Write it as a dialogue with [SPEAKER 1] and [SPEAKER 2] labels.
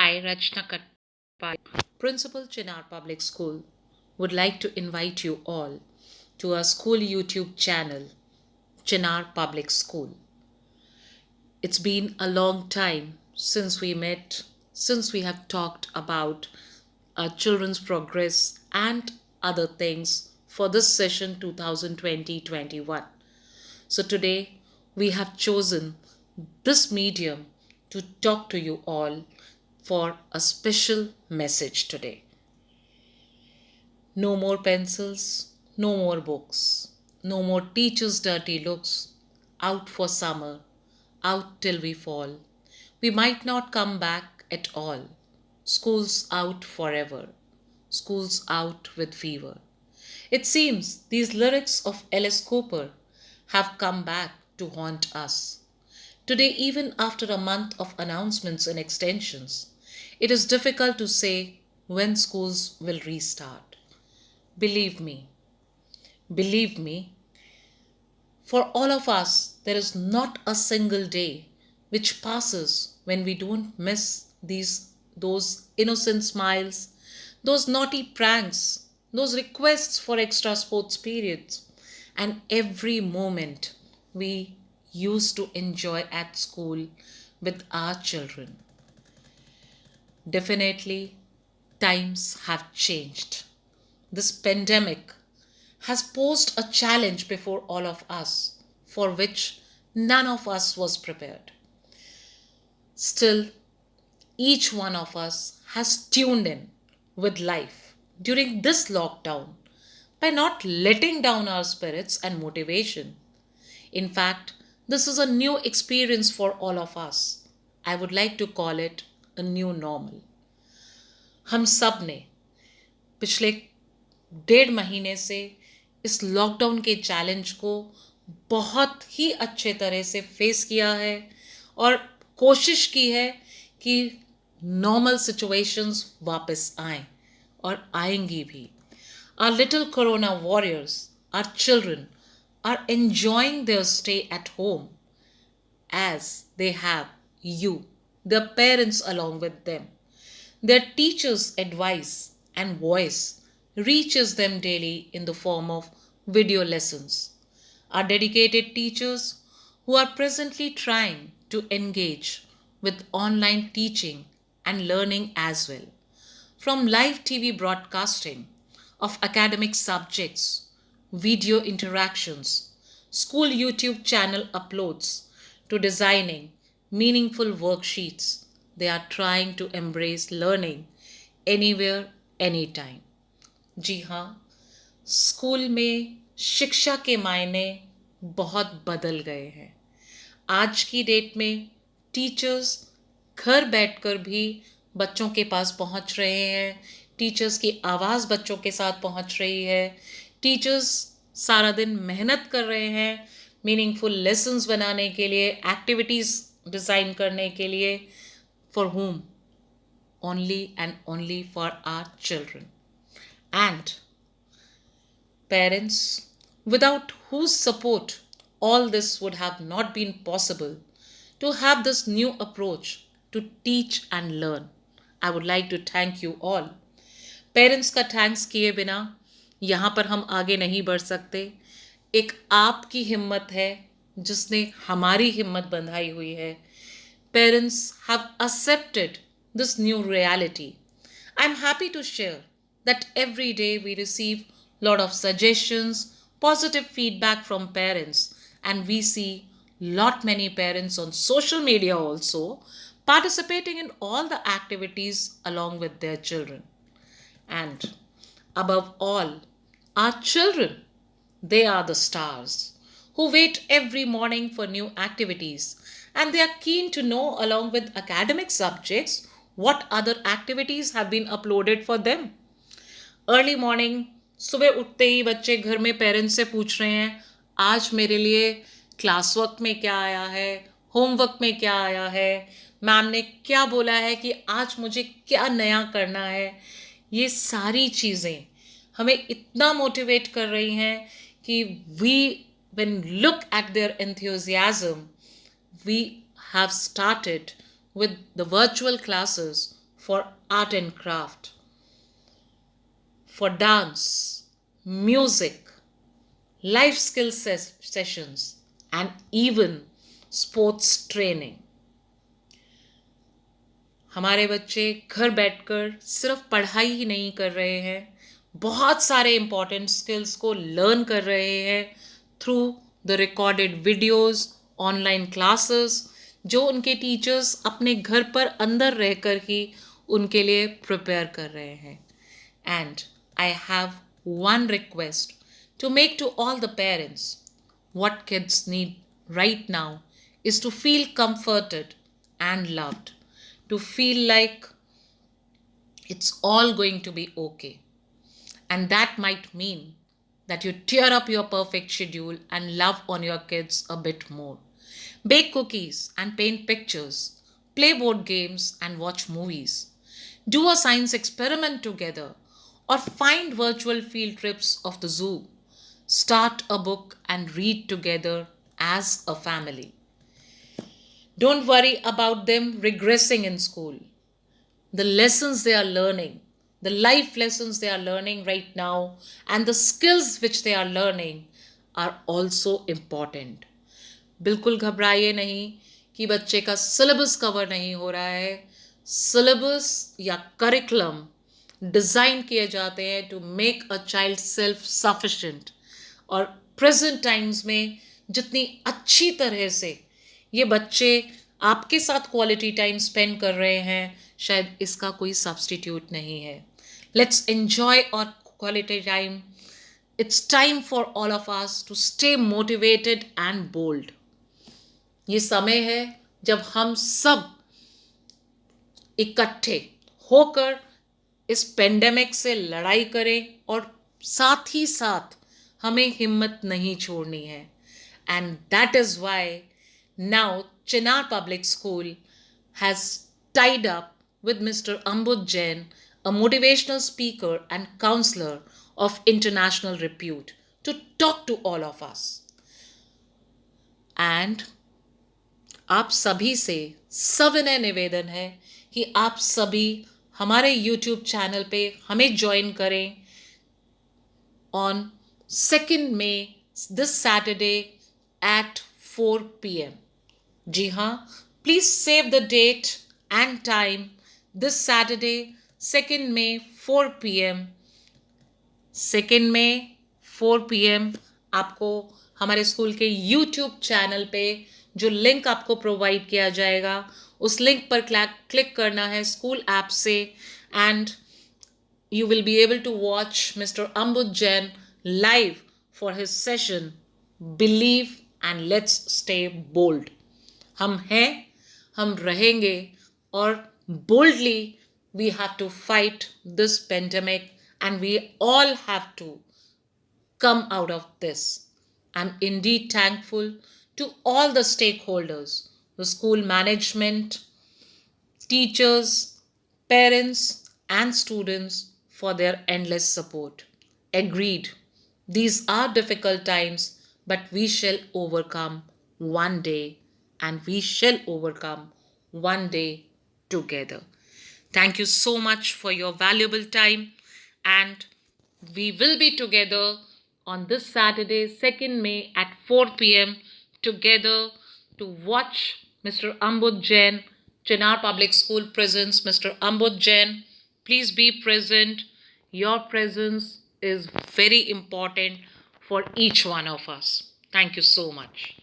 [SPEAKER 1] I, Rachna Katpai, Principal Chinar Public School, would like to invite you all to our school YouTube channel, Chinar Public School. It's been a long time since we met, since we have talked about our children's progress and other things for this session 2020-21. So today we have chosen this medium to talk to you all for a special message today. No more pencils, no more books, no more teachers' dirty looks, out for summer, out till we fall. We might not come back at all. School's out forever, school's out with fever. It seems these lyrics of Alice Cooper have come back to haunt us. Today, even after a month of announcements and extensions, it is difficult to say when schools will restart. Believe me, believe me, for all of us, there is not a single day which passes when we don't miss those innocent smiles, those naughty pranks, those requests for extra sports periods, and every moment we used to enjoy at school with our children. Definitely, times have changed. This pandemic has posed a challenge before all of us for which none of us was prepared. Still, each one of us has tuned in with life during this lockdown by not letting down our spirits and motivation. In fact, this is a new experience for all of us. I would like to call it a new normal. हम सब ने पिछले 1.5 महीने से इस lockdown के challenge को बहुत ही अच्छे तरह से फेस किया है और कोशिश की है कि नॉर्मल सिचुएशंस वापस आएं और आएंगी भी. Our little corona warriors, our children, are enjoying their stay at home as they have you, their parents along with them. Their teachers' advice and voice reaches them daily in the form of video lessons. Our dedicated teachers who are presently trying to engage with online teaching and learning as well. From live TV broadcasting of academic subjects, video interactions, school YouTube channel uploads, to designing meaningful worksheets, they are trying to embrace learning anywhere, anytime. जी हाँ, school में शिक्षा के मायने बहुत बदल गए हैं. आज की डेट में टीचर्स घर बैठकर भी बच्चों के पास पहुंच रहे हैं. टीचर्स की आवाज़ बच्चों के साथ पहुंच रही है. टीचर्स सारा दिन मेहनत कर रहे हैं मीनिंगफुल लेसन्स बनाने के लिए, एक्टिविटीज़ डिज़ाइन करने के लिए. For whom? Only and only for our children. And parents, without whose support all this would have not been possible, to have this new approach to teach and learn. I would like to thank you all. Parents का thanks किए बिना यहाँ पर हम आगे नहीं बढ़ सकते. एक आपकी हिम्मत है जिसने हमारी हिम्मत बंधाई हुई है. Parents have accepted this new reality. I'm happy to share that every day we receive lot of suggestions, positive feedback from parents, and we see lot many parents on social media also participating in all the activities along with their children. And above all, our children, they are the stars who wait every morning for new activities, and they are keen to know, along with academic subjects, what other activities have been uploaded for them. Early morning सुबह उठते ही बच्चे घर में parents से पूछ रहे हैं, आज मेरे लिए क्लास वर्क में क्या आया है, होमवर्क में क्या आया है, मैम ने क्या बोला है कि आज मुझे क्या नया करना है. ये सारी चीज़ें हमें इतना मोटिवेट कर रही हैं कि we when look at their enthusiasm, we have started with the virtual classes for art and craft, for dance, music, life skill sessions, and even sports training. हमारे बच्चे घर बैठकर सिर्फ पढ़ाई ही नहीं कर रहे हैं, बहुत सारे इम्पॉर्टेंट स्किल्स को लर्न कर रहे हैं through the recorded videos, online classes, जो उनके टीचर्स अपने घर पर अंदर रहकर ही उनके लिए प्रिपेयर कर रहे हैं. And I have one request to make to all the parents. What kids need right now is to feel comforted and loved, to feel like it's all going to be okay. And that might mean that you tear up your perfect schedule and love on your kids a bit more. Bake cookies and paint pictures, play board games and watch movies, do a science experiment together, or find virtual field trips of the zoo. Start a book and read together as a family. Don't worry about them regressing in school. The lessons they are learning, the life lessons they are learning right now, and the skills which they are learning are also important. बिल्कुल घबराइए नहीं कि बच्चे का syllabus cover नहीं हो रहा है. सिलेबस या करिकुलम डिज़ाइन किए जाते हैं to make a child self sufficient. और प्रेजेंट टाइम्स में जितनी अच्छी तरह से ये बच्चे आपके साथ क्वालिटी टाइम स्पेंड कर रहे हैं, शायद इसका कोई सब्स्टिट्यूट नहीं है. लेट्स एंजॉय और quality time. It's time for all of us to stay motivated and bold. ये समय है जब हम सब इकट्ठे होकर इस पेंडेमिक से लड़ाई करें और साथ ही साथ हमें हिम्मत नहीं छोड़नी है. And that is why now Chinar Public School has tied up with Mr. Ambud Jain, a motivational speaker and counselor of international repute, to talk to all of us. And आप सभी से सविनय निवेदन है कि आप सभी हमारे YouTube चैनल पे हमें ज्वाइन करें on 2nd May, this Saturday at 4 p.m. जी हाँ, please save the date and time. This Saturday 2nd May 4 p.m. 2nd May 4 p.m. आपको हमारे स्कूल के YouTube चैनल पे जो लिंक आपको प्रोवाइड किया जाएगा, उस लिंक पर क्लिक करना है स्कूल ऐप से, and you will be able to watch Mr. Ambud Jain live for his session, Believe and Let's Stay Bold. हम हैं, हम रहेंगे, और boldly we have to fight this pandemic and we all have to come out of this. I'm indeed thankful to all the stakeholders, the school management, teachers, parents, and students for their endless support. Agreed, these are difficult times, but we shall overcome one day, and we shall overcome one day together. Thank you so much for your valuable time, and we will be together on this Saturday, 2nd May at 4 p.m. together to watch Mr. Ambud Jain. Chinar Public School presents Mr. Ambud Jain. Please be present. Your presence is very important for each one of us. Thank you so much.